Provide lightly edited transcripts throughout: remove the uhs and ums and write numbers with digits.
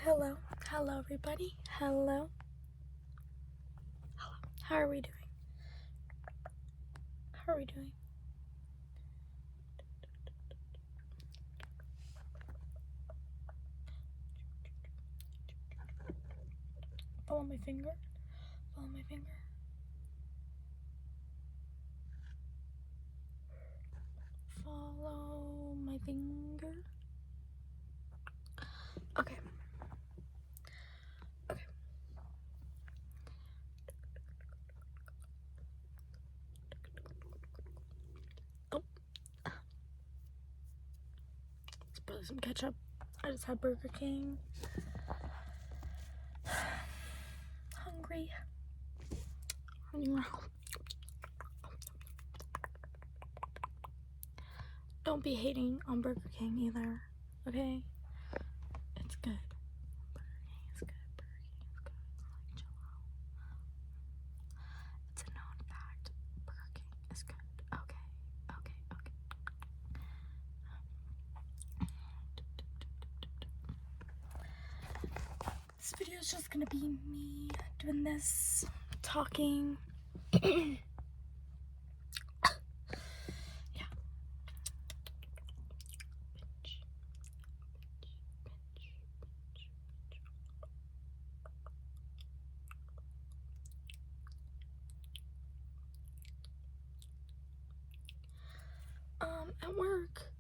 Hello everybody. Hello. How are we doing? Follow my finger. Follow my finger. Okay. Oh. Let's put some ketchup. I just had Burger King. Hungry. Don't be hating on Burger King either, okay? It's good. Burger King is good. Like, chill out. It's a known fact. Burger King is good. Okay. This video is just gonna be me doing this, talking. At work,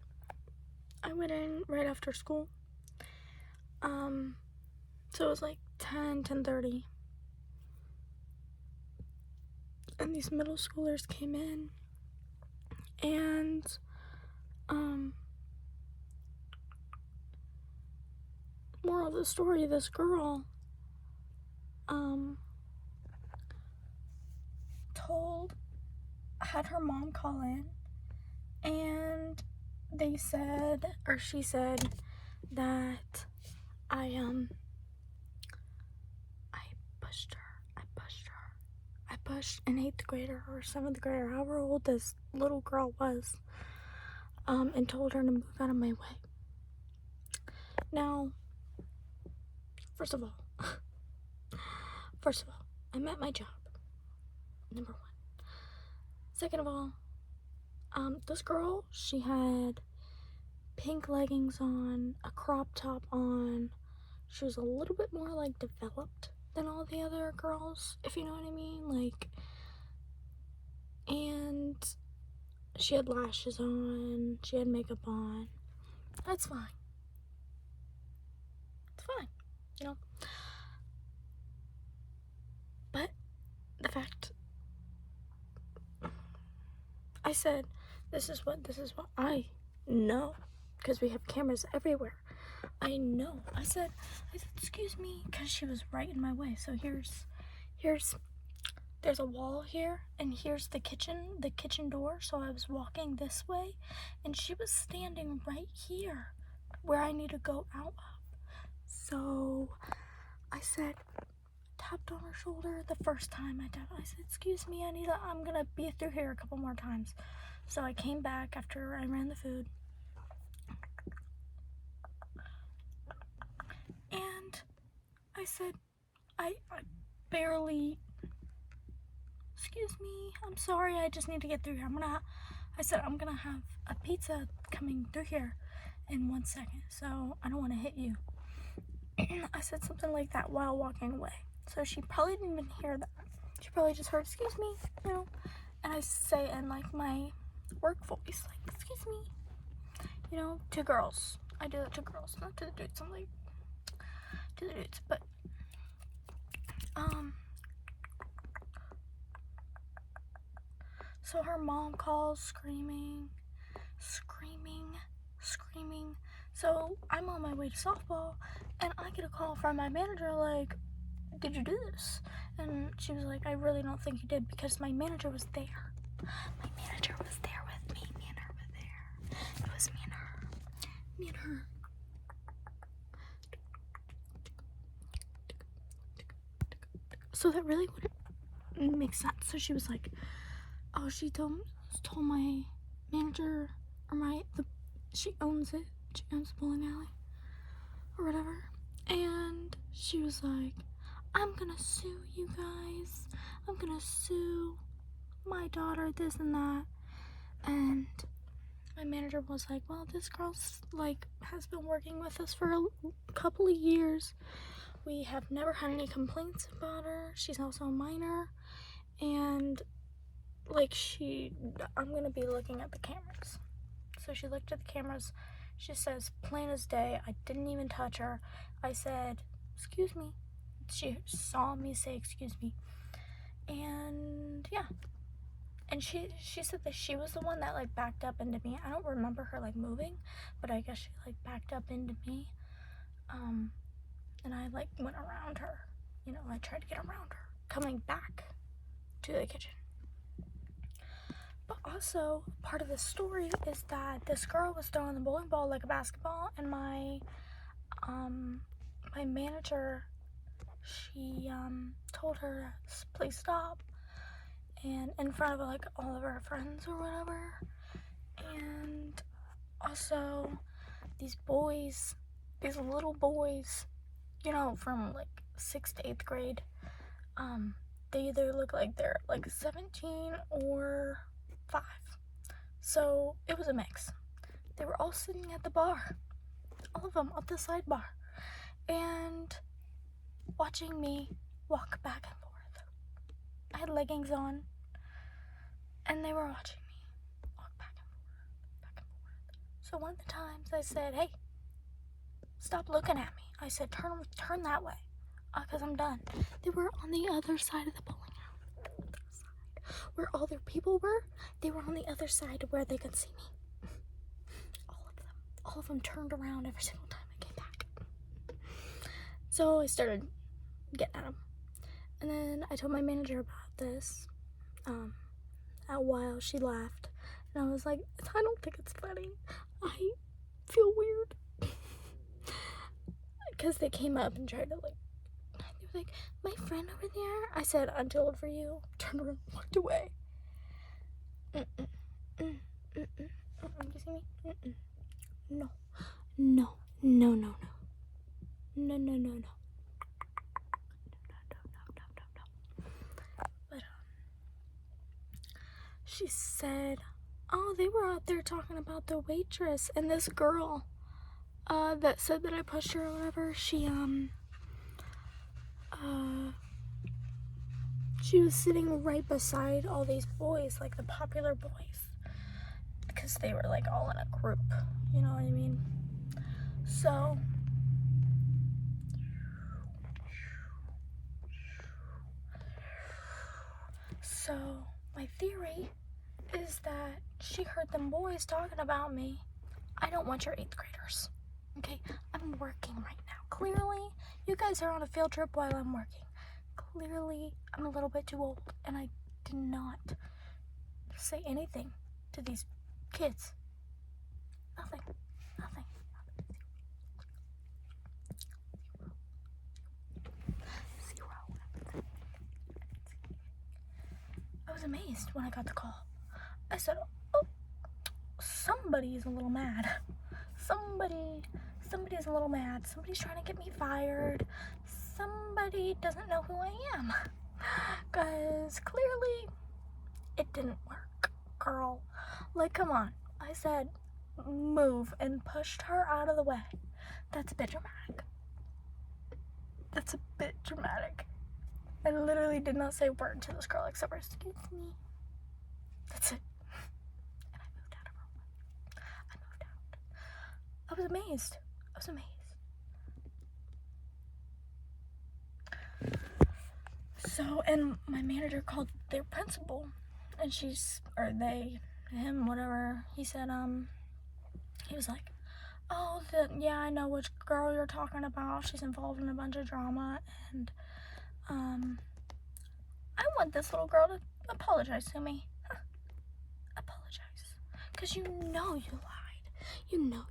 I went in right after school. So it was like 10:30. And these middle schoolers came in, and moral of the story, this girl had her mom call in, and she said that I pushed an 8th grader or 7th grader, however old this little girl was, and told her to move out of my way. Now, first of all, I'm at my job, number 1. Second of all, this girl, she had pink leggings on, a crop top on. She was a little bit more like developed than all the other girls, if you know what I mean, like, and she had lashes on, she had makeup on. That's fine. It's fine, you know. But the fact, I said, this is what I know, because we have cameras everywhere. I know. I said, excuse me, because she was right in my way. So there's a wall here, and here's the kitchen door. So I was walking this way, and she was standing right here where I need to go out of. So I said, tapped on her shoulder the first time I tapped. I said, excuse me, I'm gonna be through here a couple more times. So I came back after I ran the food, and I said, I barely, excuse me, I'm sorry, I just need to get through here. I said, I'm gonna have a pizza coming through here in 1 second, so I don't want to hit you. I said something like that while walking away. So she probably didn't even hear that. She probably just heard, excuse me, you know, and I say in like my work voice, like, excuse me, you know, to girls. I do that to girls, not to the dudes. I'm like, to the dudes, but so her mom calls screaming. So I'm on my way to softball, and I get a call from my manager like, did you do this? And she was like, I really don't think you did, because my manager was there. My manager was there with me. Me and her were there. It was me and her. So that really wouldn't make sense. So she was like, oh, she told my manager, or she owns it. She owns the bowling alley or whatever. And she was like, I'm gonna sue you guys. I'm gonna sue my daughter, this and that. And my manager was like, well, this girl's like has been working with us for a couple of years. We have never had any complaints about her. She's also a minor, and like I'm gonna be looking at the cameras. So she looked at the cameras. She says, plain as day, I didn't even touch her. I said, excuse me. She saw me say excuse me. And yeah. And she said that she was the one that like backed up into me. I don't remember her like moving, but I guess she like backed up into me. And I like went around her. You know, I tried to get around her, coming back to the kitchen. But also, part of the story is that this girl was throwing the bowling ball like a basketball, and my manager, she told her to please stop, and in front of like all of her friends or whatever. And also, these little boys, you know, from like 6th to 8th grade, they either look like they're like 17 or 5. So it was a mix. They were all sitting at the bar, all of them at the sidebar, and watching me walk back and forth. I had leggings on, and they were watching me walk back and forth, back and forth. So one of the times I said, hey, stop looking at me. I said, turn that way, because I'm done. They were on the other side of the bowling alley. Where all their people were, they were on the other side where they could see me. All of them turned around every single time I came back. So I started getting at them. And then I told my manager about this. A while she laughed. And I was like, I don't think it's funny. I feel weird. Because they came up and tried to like, they were like, my friend over there. I said, I'm too old for you. Turned around, walked away. You see me? No. No. No, no, no. No, no, no, no. But, she said, oh, they were out there talking about the waitress and this girl, that said that I pushed her or whatever. She was sitting right beside all these boys, like the popular boys, because they were like all in a group, you know what I mean? So my theory is that she heard them boys talking about me. I don't want your 8th graders, okay? I'm working right now. Clearly, you guys are on a field trip while I'm working. Clearly, I'm a little bit too old, and I did not say anything to these kids. Nothing. Zero. I was amazed when I got the call. I said, oh, somebody's a little mad. Somebody's a little mad. Somebody's trying to get me fired. Somebody doesn't know who I am. Because clearly it didn't work, girl. Like, come on. I said, move, and pushed her out of the way. That's a bit dramatic. I literally did not say a word to this girl except for, excuse me. That's it. And I moved out of her. I was amazed. So, and my manager called their principal, and him, whatever, he said, he was like, oh, yeah, I know which girl you're talking about. She's involved in a bunch of drama, and, I want this little girl to apologize to me. Apologize. Because you know you lied. You know.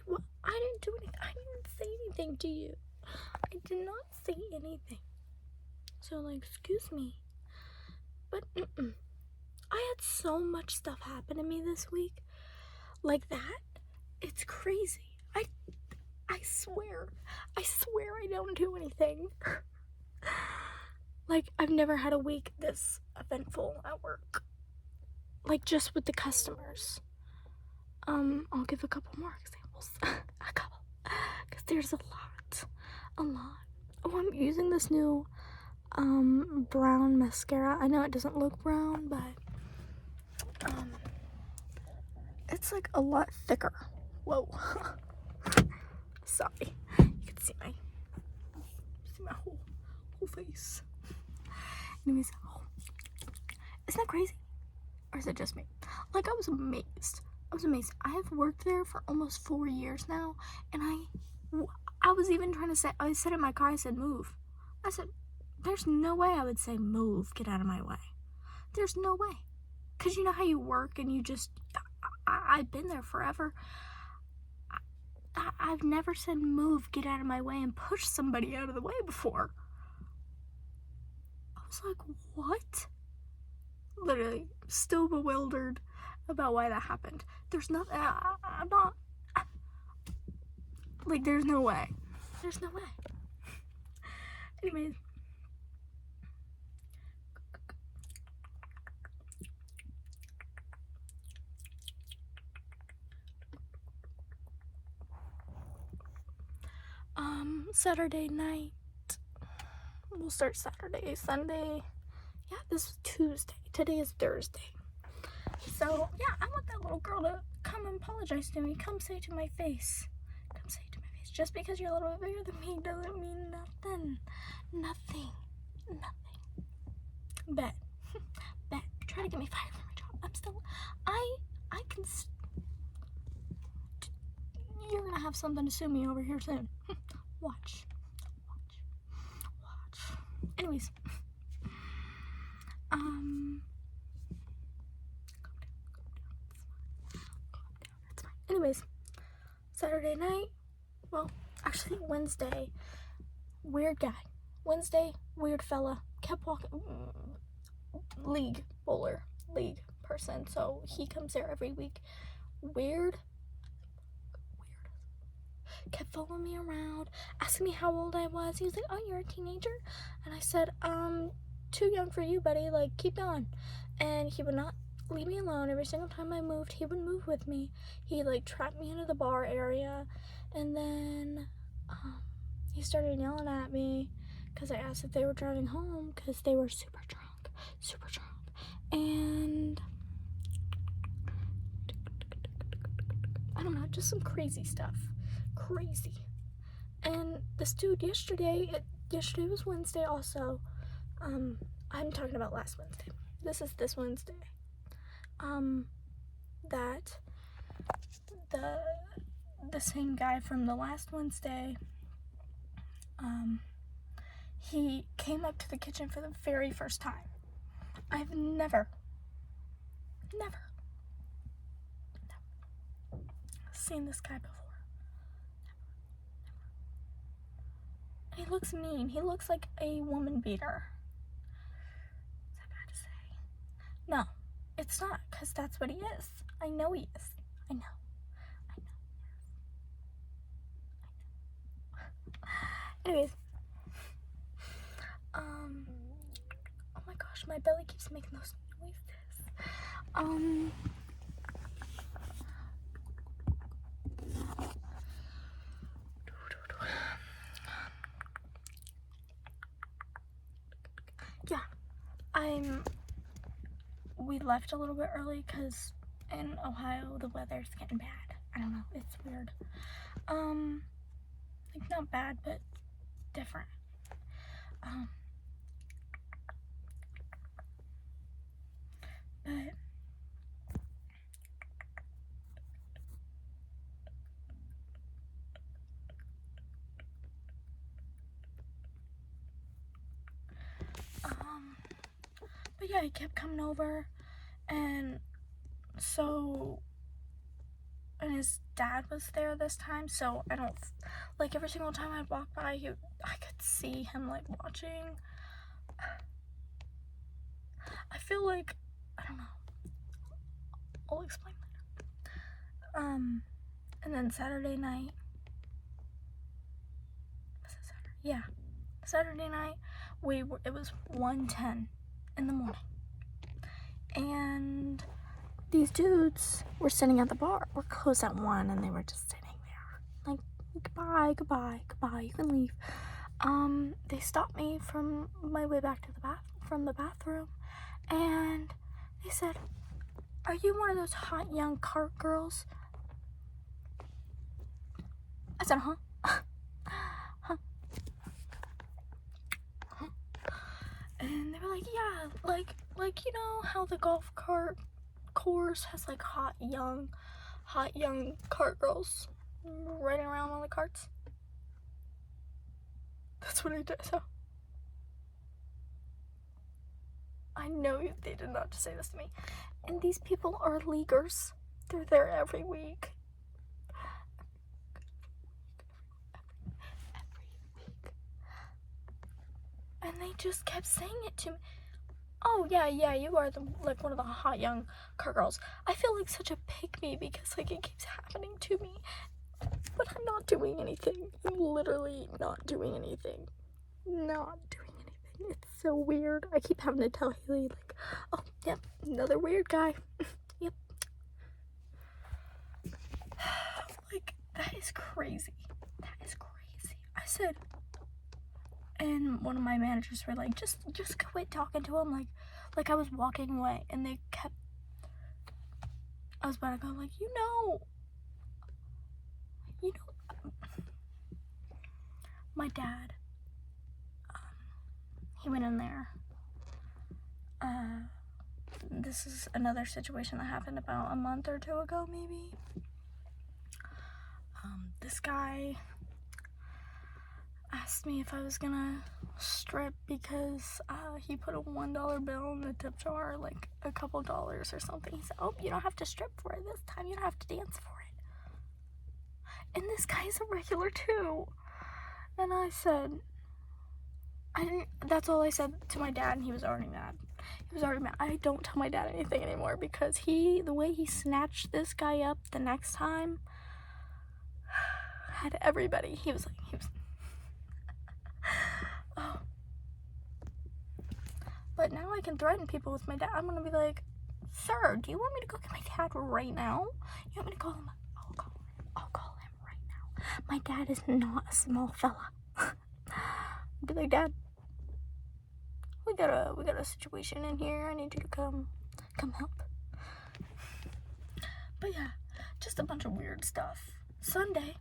What? I didn't do anything. I didn't say anything to you. I did not say anything. So, like, excuse me. But, I had so much stuff happen to me this week. Like that. It's crazy. I swear I don't do anything. Like, I've never had a week this eventful at work. Like, just with the customers. I'll give a couple more examples. A couple. Because there's a lot. Oh, I'm using this new, brown mascara. I know it doesn't look brown, but, it's, like, a lot thicker. Whoa. Sorry. You can see my whole face. Anyways, isn't that crazy? Or is it just me? Like, I was amazed. I have worked there for almost 4 years now, and I was even trying to say, I said in my car, I said, move. I said, there's no way I would say, move, get out of my way. There's no way. Because you know how you work and you just, I've been there forever. I've never said, move, get out of my way, and push somebody out of the way before. I was like, what? Literally, still bewildered about why that happened. There's nothing, I'm not, like, there's no way. Anyways. Saturday night. We'll start Saturday, Sunday. Yeah, this is Tuesday. Today is Thursday. So, yeah, I want that little girl to come and apologize to me. Come say to my face. Just because you're a little bit bigger than me doesn't mean nothing. Bet. Try to get me fired from my job. I can, you're gonna have something to sue me over here soon. Watch. Anyways. Calm down. It's fine. Anyways. Saturday night. Well, actually Wednesday. Weird guy. Wednesday, weird fella. Kept walking. League person. So he comes there every week. Weird. Kept following me around, asking me how old I was. He was like, oh, you're a teenager? And I said, too young for you, buddy. Like, keep going. And he would not leave me alone. Every single time I moved, he would move with me. He, like, trapped me into the bar area. And then, he started yelling at me because I asked if they were driving home because they were super drunk. And I don't know, just some crazy stuff. And this dude yesterday was Wednesday also. I'm talking about last Wednesday. This is this Wednesday. That the same guy from the last Wednesday, he came up to the kitchen for the very first time. I've never seen this guy before. He looks mean. He looks like a woman beater. Is that bad to say? No, it's not, because that's what he is. I know he is. I know. Anyways. Oh my gosh, my belly keeps making those noises. We left a little bit early because in Ohio the weather's getting bad. I don't know, it's weird. Like, not bad, but different. But yeah, he kept coming over, and his dad was there this time, so I don't, like, every single time I'd walk by, I could see him, like, watching. I feel like, I don't know, I'll explain later. And then Saturday night, Yeah, Saturday night, it was 1:10 in the morning. And these dudes were sitting at the bar. We're closed at 1, and they were just sitting there. Like, goodbye, you can leave. They stopped me from my way back to from the bathroom, and they said, "Are you one of those hot young cart girls?" I said, "Huh?" Huh? And they were like, "Yeah, like you know how the golf cart course has like hot young cart girls riding around on the carts?" That's what I did. So I know they did not just say this to me. And these people are leaguers. They're there every week. And they just kept saying it to me. "Oh, yeah, you are like one of the hot young car girls." I feel like such a pick-me because like it keeps happening to me. But I'm not doing anything. I'm literally not doing anything. It's so weird. I keep having to tell Haley, like, "Oh, yep, another weird guy." Yep. Like, that is crazy. I said, and one of my managers were like, just quit talking to him. Like I was walking away, and they kept, I was about to go, like, you know, my dad, he went in there. This is another situation that happened about a month or two ago, maybe. This guy asked me if I was gonna strip because he put a $1 bill in the tip jar, like a couple dollars or something. He said, "Oh, you don't have to strip for it this time. You don't have to dance for it." And this guy's a regular too. And I said, that's all I said to my dad, and he was already mad. I don't tell my dad anything anymore because the way he snatched this guy up the next time had everybody. He was oh. But now I can threaten people with my dad. I'm gonna be like, "Sir, do you want me to go get my dad right now? You want me to call him?" I'll call him right now. My dad is not a small fella. I'll be like, "Dad, we got a situation in here. I need you to come help." But yeah, just a bunch of weird stuff. Sunday,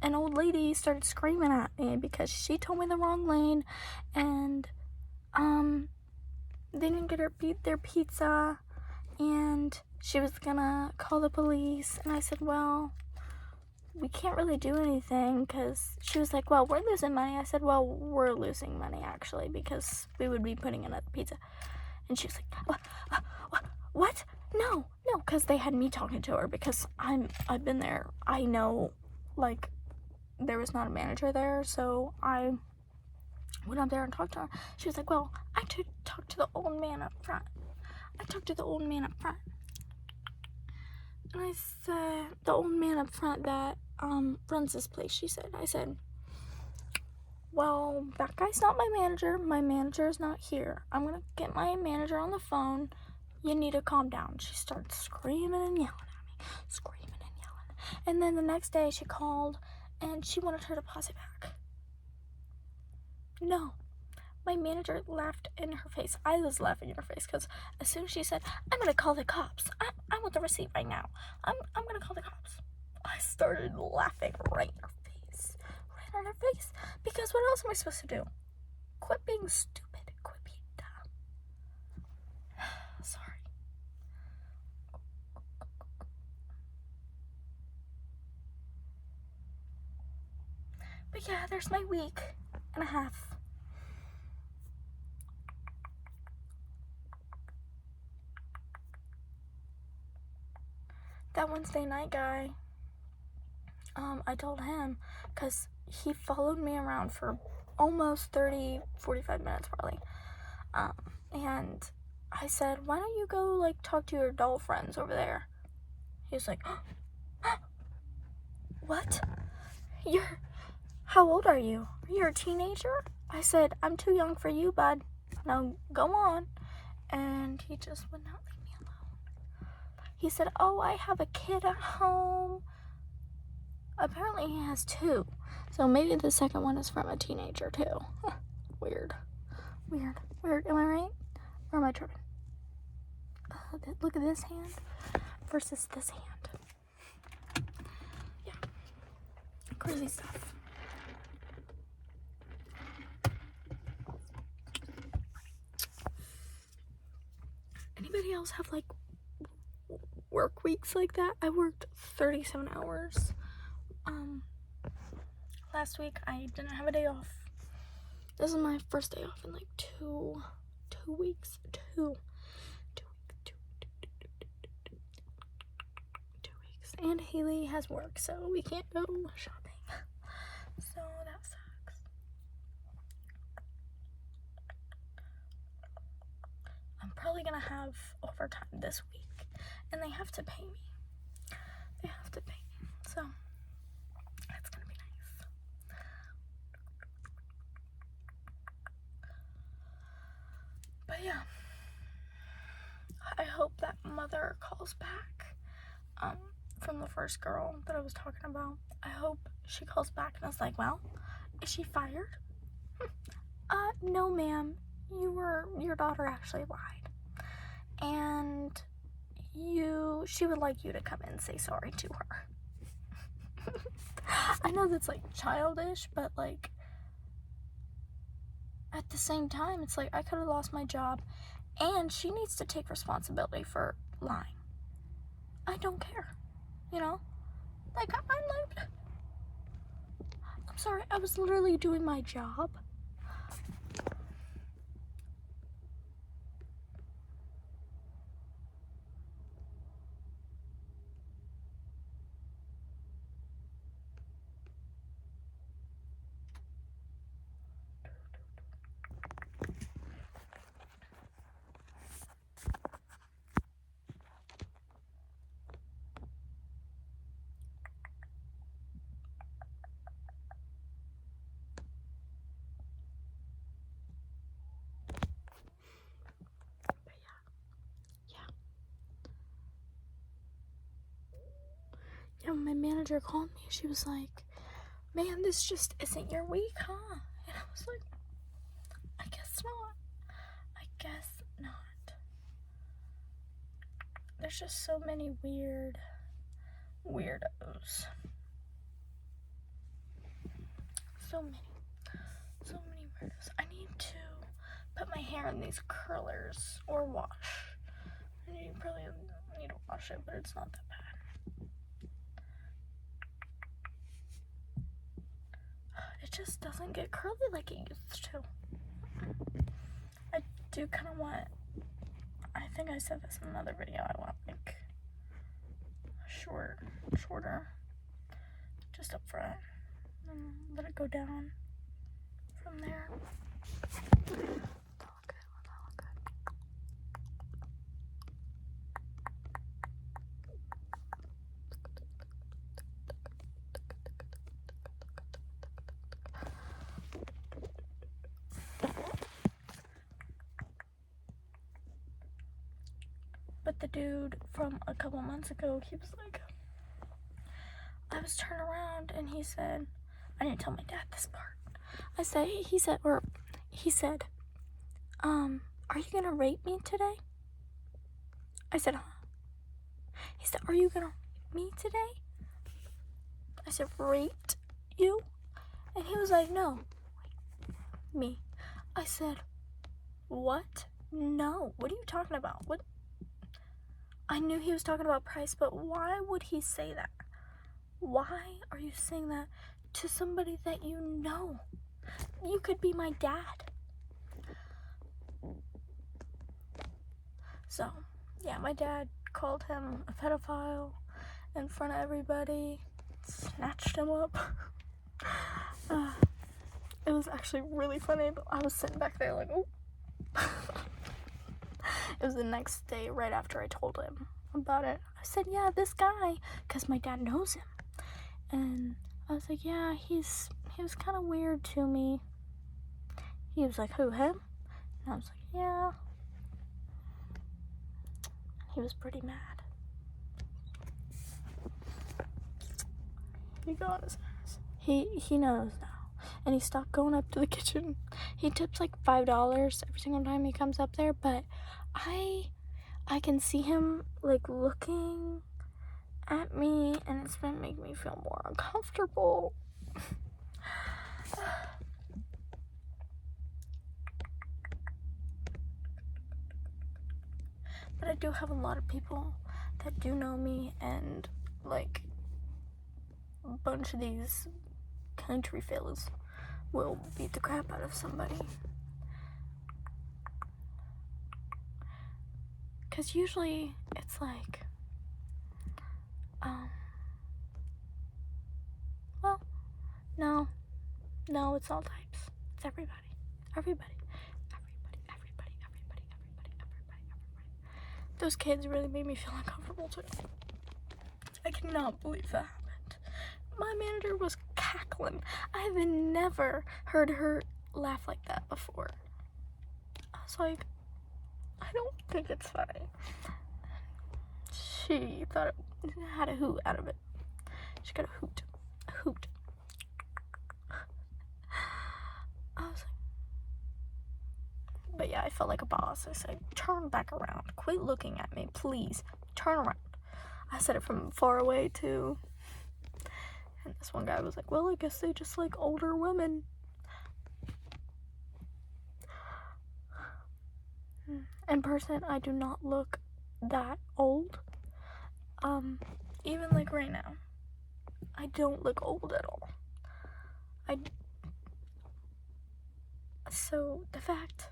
an old lady started screaming at me because she told me the wrong lane, and they didn't get their pizza, and she was gonna call the police. And I said, "Well, we can't really do anything," because she was like, "Well, we're losing money." I said, "Well, we're losing money actually because we would be putting in a pizza." And she was like, "What? No," because they had me talking to her because I've been there. I know, like, there was not a manager there, so I went up there and talked to her. She was like, "Well, I talked to the old man up front." And I said, "The old man up front that runs this place," she said. I said, "Well, that guy's not my manager. My manager is not here. I'm gonna get my manager on the phone. You need to calm down." She started screaming and yelling at me. And then the next day she called and she wanted her deposit back. No. My manager laughed in her face. I was laughing in her face because as soon as she said, "I'm gonna call the cops. I want the receipt right now. I'm gonna call the cops," I started laughing right in her face. Because what else am I supposed to do? Quit being stupid. Quit being dumb. Sorry. But yeah, there's my week and a half. That Wednesday night guy, I told him because he followed me around for almost 45 minutes probably. And I said, "Why don't you go like talk to your doll friends over there?" He was like, "What? how old are you? You're a teenager? I said, I'm too young for you, bud. Now go on. And he just would not leave me alone. He said, oh, I have a kid at home. Apparently he has 2. So maybe the second one is from a teenager too. Weird. Am I right? Or am I tripping? Look at this hand versus this hand. Yeah. Crazy stuff. Anybody else have like work weeks like that? I worked 37 hours. Last week I didn't have a day off. This is my first day off in like two weeks. Two weeks. And Haley has work, so we can't go shopping. So that sucks. I'm probably gonna have overtime this week, and they have to pay me. So that's gonna be nice. But yeah, I hope that mother calls back from the first girl that I was talking about. I hope she calls back and is like, well, is she fired? No ma'am, your daughter actually lied, and she would like you to come in and say sorry to her. I know that's like childish, but like at the same time, it's like I could have lost my job, and she needs to take responsibility for lying. I don't care, you know? Like, I'm sorry, I was literally doing my job. Yeah, my manager called me. She was like, man, this just isn't your week, huh? And I was like, I guess not. There's just so many weirdos. So many weirdos. I need to put my hair in these curlers or wash. I probably need to wash it, but it's not that bad. It just doesn't get curly like it used to. I do kind of want, I think I said this in another video, I want like shorter, just up front, and let it go down from there. But the dude from a couple months ago, he was like, I was turning around and he said, I didn't tell my dad this part. He said, are you gonna rape me today? I said, huh? He said, are you gonna rape me today? I said, raped you? And he was like, no. Me. I said, what? No. What are you talking about? What? I knew he was talking about Price, but why would he say that? Why are you saying that to somebody that you know? You could be my dad. So, yeah, my dad called him a pedophile in front of everybody, snatched him up. It was actually really funny, but I was sitting back there like, oh. It was the next day, right after I told him about it. I said, yeah, this guy, because my dad knows him. And I was like, yeah, he was kind of weird to me. He was like, who, him? And I was like, yeah. He was pretty mad. He got his ass. He knows now. And he stopped going up to the kitchen. He tips like $5 every single time he comes up there, but I can see him like looking at me, and it's been making me feel more uncomfortable. But I do have a lot of people that do know me, and like a bunch of these country fellas will beat the crap out of somebody. Because usually it's like, well, no, it's all types. It's everybody. Those kids really made me feel uncomfortable too. I cannot believe that happened. My manager was cackling. I've never heard her laugh like that before. I was like, I don't think it's funny. She thought it had a hoot out of it. She got a hoot. I was like, but yeah, I felt like a boss. I said, turn back around. Quit looking at me, please. Turn around. I said it from far away too. And this one guy was like, well, I guess they just like older women. In person, I do not look that old. Even like right now, I don't look old at all. So the fact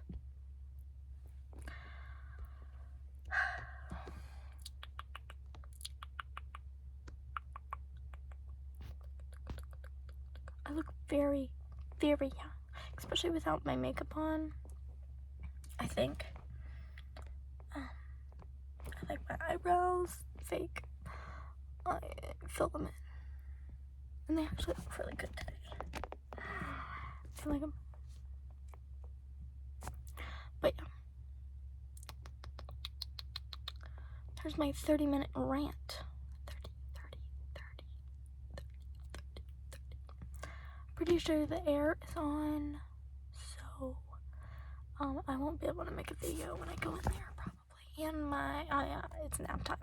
I look very, very young, especially without my makeup on. I think I like my eyebrows fake. I fill them in, and they actually look really good today. I feel like them. But yeah, there's my 30-minute rant. 30. Pretty sure the air is on, so I won't be able to make a video when I go in there probably. And it's nap time.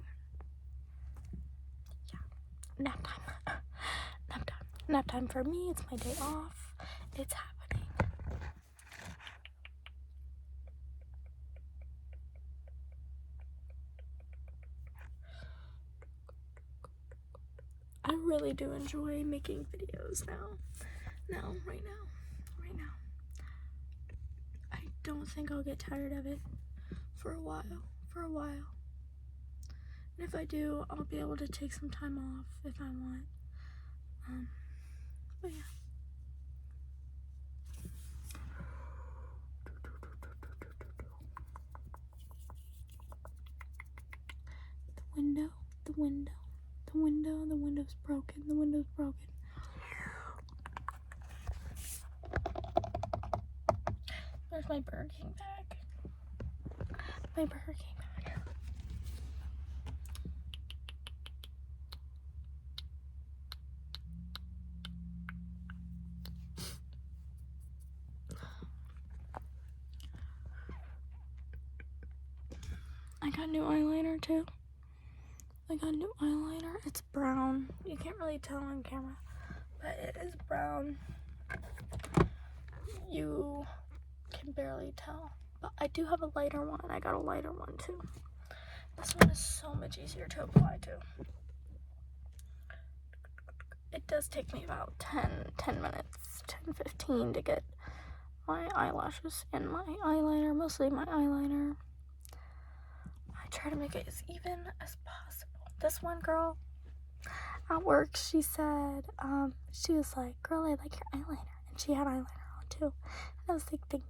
Yeah, nap time. Nap time for me. It's my day off. It's happening. I really do enjoy making videos now. Right now. I don't think I'll get tired of it for a while. And if I do, I'll be able to take some time off if I want. But yeah. The window's broken. Where's my Burger King bag? I got new eyeliner too. It's brown. You can't really tell on camera, but it is brown. You can barely tell. But I do have a lighter one. I got a lighter one too. This one is so much easier to apply to. It does take me about 10 minutes, 15 to get my eyelashes and my eyeliner, mostly my eyeliner. I try to make it as even as possible. This one girl at work, she said, she was like, girl, I like your eyeliner. And she had eyeliner on too. And I was like, thank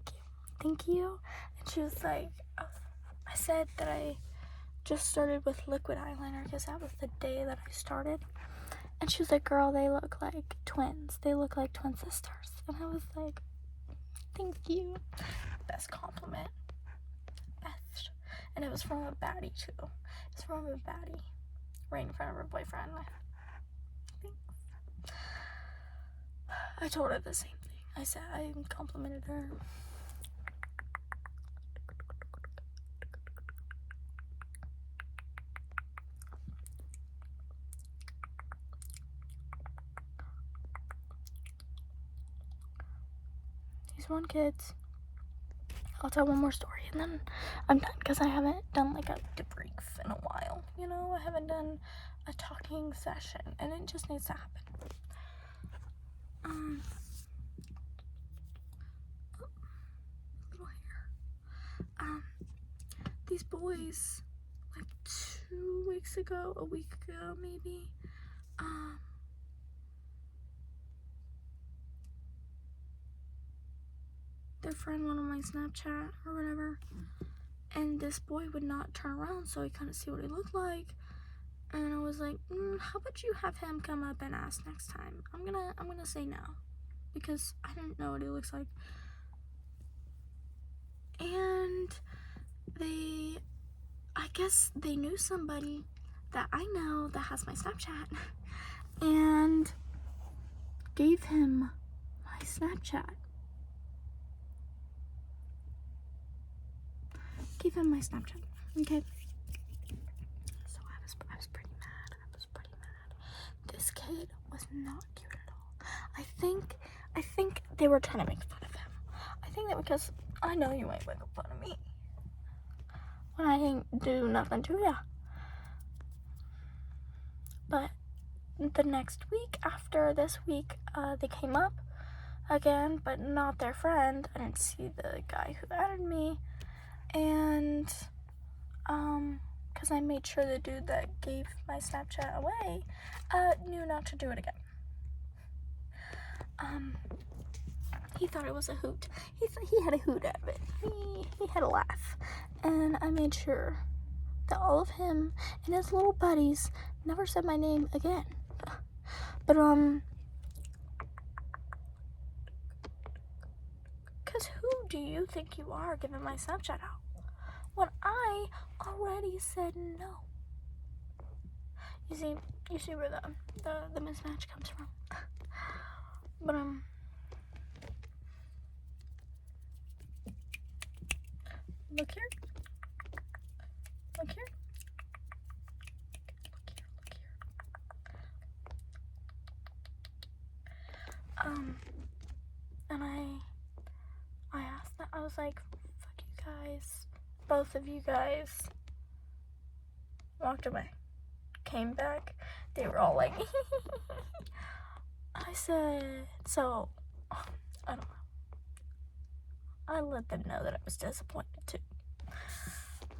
you. And she was like, I said that I just started with liquid eyeliner because that was the day that I started. And she was like, girl, they look like twins. They look like twin sisters. And I was like, thank you. Best compliment. Best. And it was from a baddie, too. It's from a baddie. Right in front of her boyfriend. Thanks. I told her the same thing. I said, I complimented her. These one kids. I'll tell one more story and then I'm done, because I haven't done like a debrief in a while. You know, I haven't done a talking session and it just needs to happen. Little hair. These boys, like 2 weeks ago, a week ago maybe, their friend went on my Snapchat or whatever, and this boy would not turn around so he couldn't see what he looked like. And I was like, how about you have him come up and ask next time? I'm gonna say no, because I didn't know what he looks like. And I guess they knew somebody that I know that has my Snapchat and gave him my Snapchat. Gave him my Snapchat, okay? So I was pretty mad. This kid was not cute at all. I think they were trying to make fun of him. I think that because I know you ain't making fun of me when I ain't do nothing to ya. But the next week after this week, they came up again, but not their friend. I didn't see the guy who added me. And, because I made sure the dude that gave my Snapchat away, knew not to do it again. He thought it was a hoot. He had a hoot out of it. He had a laugh. And I made sure that all of him and his little buddies never said my name again. But, because who do you think you are giving my Snapchat out when I already said no? You see where the mismatch comes from. But, look here. And I asked that, I was like, fuck you guys. Both of you guys. Walked away. Came back. They were all like, I said, so, I don't know. I let them know that I was disappointed too.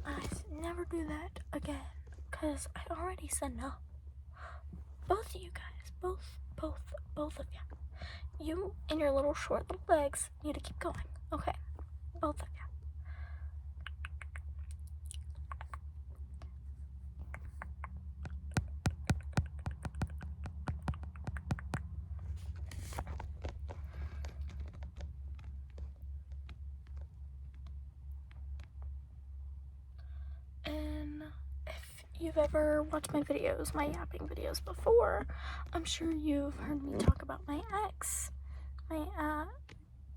I never do that again, because I already said no. Both of you guys, both of you. You and your little short little legs need to keep going, okay? Both of you. And if you've ever watched my videos, my yapping videos before, I'm sure you've heard me talk about my ex. My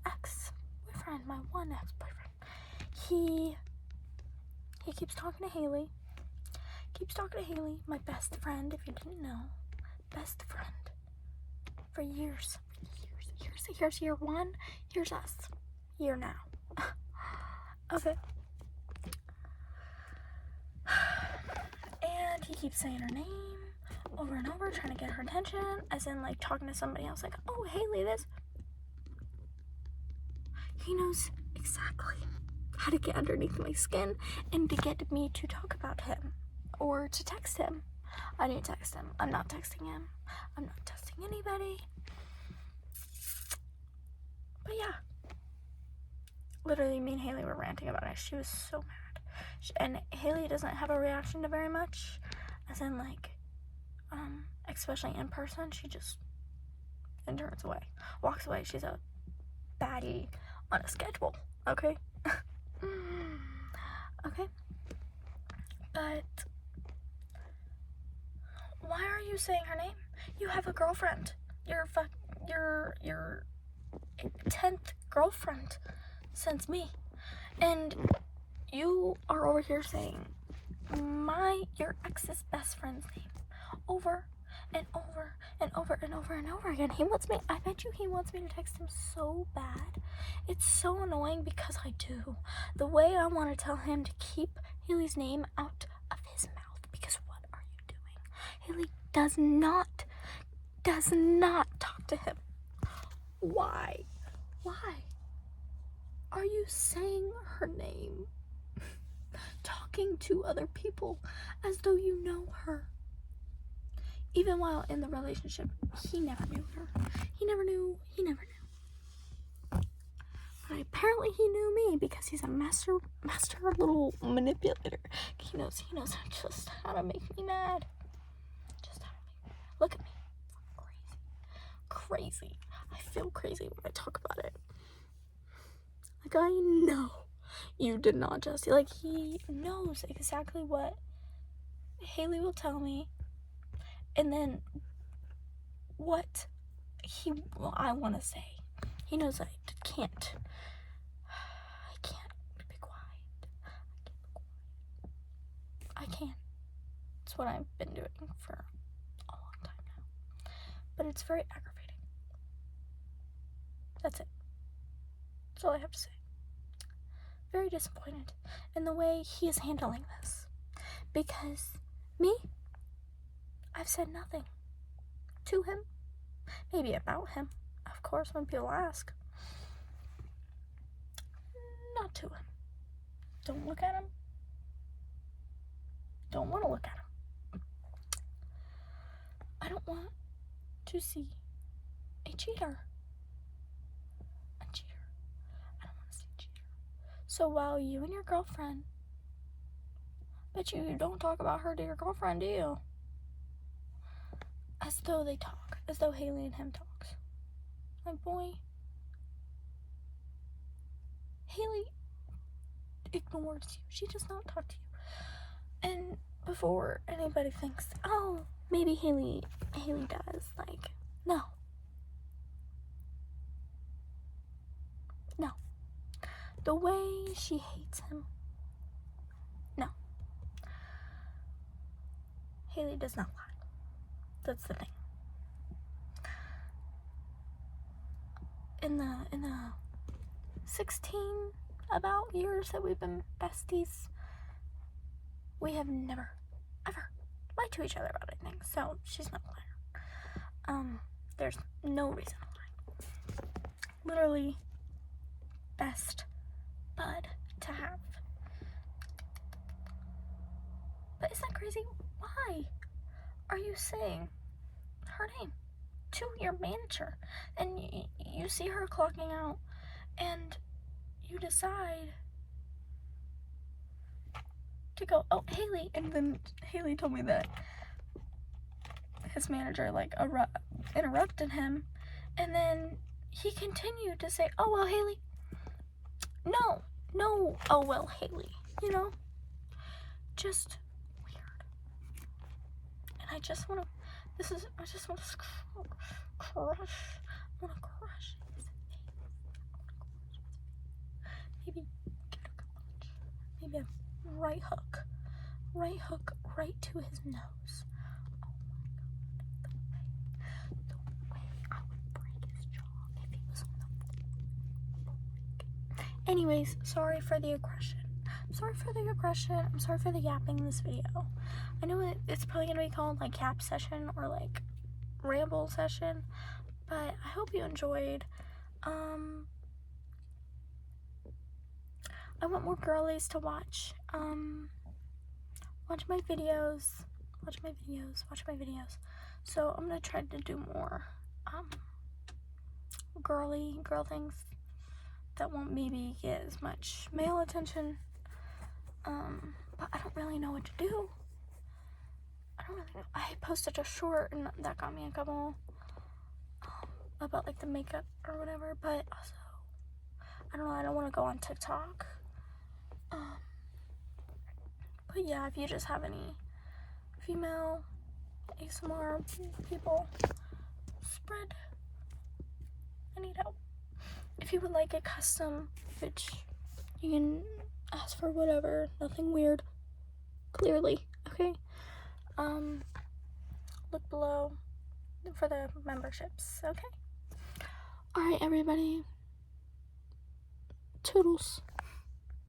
ex-boyfriend, my one ex-boyfriend. He keeps talking to Haley. My best friend, if you didn't know. Best friend. For years. Year one, here's us. Year now. Okay. And he keeps saying her name over and over, trying to get her attention, as in like talking to somebody else, like, oh, Haley, this. He knows exactly how to get underneath my skin and to get me to talk about him or to text him. I didn't text him. I'm not texting him. I'm not texting anybody. But yeah. Literally, me and Haley were ranting about it. She was so mad. And Haley doesn't have a reaction to very much. As in, like, especially in person, she just turns away, walks away. She's a baddie on a schedule, okay? Okay? But why are you saying her name? You have a girlfriend. Your 10th girlfriend since me. And you are over here saying your ex's best friend's name over and over and over and over and over again. I bet you he wants me to text him so bad. It's so annoying because I do. The way I want to tell him to keep Haley's name out of his mouth, because what are you doing? Haley does not talk to him. Why are you saying her name? Talking to other people as though you know her. Even while in the relationship, he never knew her. He never knew. But apparently he knew me because he's a master little manipulator. He knows just how to make me mad. Look at me. Crazy. I feel crazy when I talk about it. Like, I know you did not just, like, he knows exactly what Haley will tell me, and then what I want to say. He knows I can't be quiet. I can't. It's what I've been doing for a long time now. But it's very aggravating. That's it. That's all I have to say. Very disappointed in the way he is handling this. Because me, I've said nothing to him. Maybe about him, of course, when people ask. Not to him. Don't look at him. Don't want to look at him. I don't want to see a cheater. I don't want to see a cheater. So while you and your girlfriend, bet you don't talk about her to your girlfriend, do you? As though they talk. As though Haley and him talks. My boy. Haley ignores you. She does not talk to you. And before anybody thinks, oh, maybe Haley does, like, no. The way she hates him, no. Haley does not lie. That's the thing. In the 16 about years that we've been besties, we have never, ever lied to each other about anything. So she's not a liar. There's no reason to lie. Literally, best bud to have. But isn't that crazy? Why are you saying her name to your manager? And you see her clocking out, and you decide to go, oh, Haley. And then Haley told me that his manager, like, interrupted him. And then he continued to say, oh, well, Haley. No, oh, well, Haley. You know? Just weird. And I just want to, I just want to crush. I want to crush his face. Maybe give it a good punch. Maybe a right hook right to his nose. Oh my god, the way I would break his jaw if he was on the floor. Anyways, sorry for the aggression. I'm sorry for the yapping in this video. I know it's probably gonna be called like yap session or like ramble session, but I hope you enjoyed. I want more girlies to watch my videos. Watch my videos. So I'm gonna try to do more girl things that won't maybe get as much male attention. But I don't really know what to do. I don't really know. I posted a short and that got me a couple about like the makeup or whatever, but also I don't know, I don't want to go on TikTok. But yeah, if you just have any female ASMR people, spread. I need help. If you would like it custom, which you can ask for whatever, nothing weird, clearly, okay? Look below for the memberships, okay? Alright, everybody. Toodles.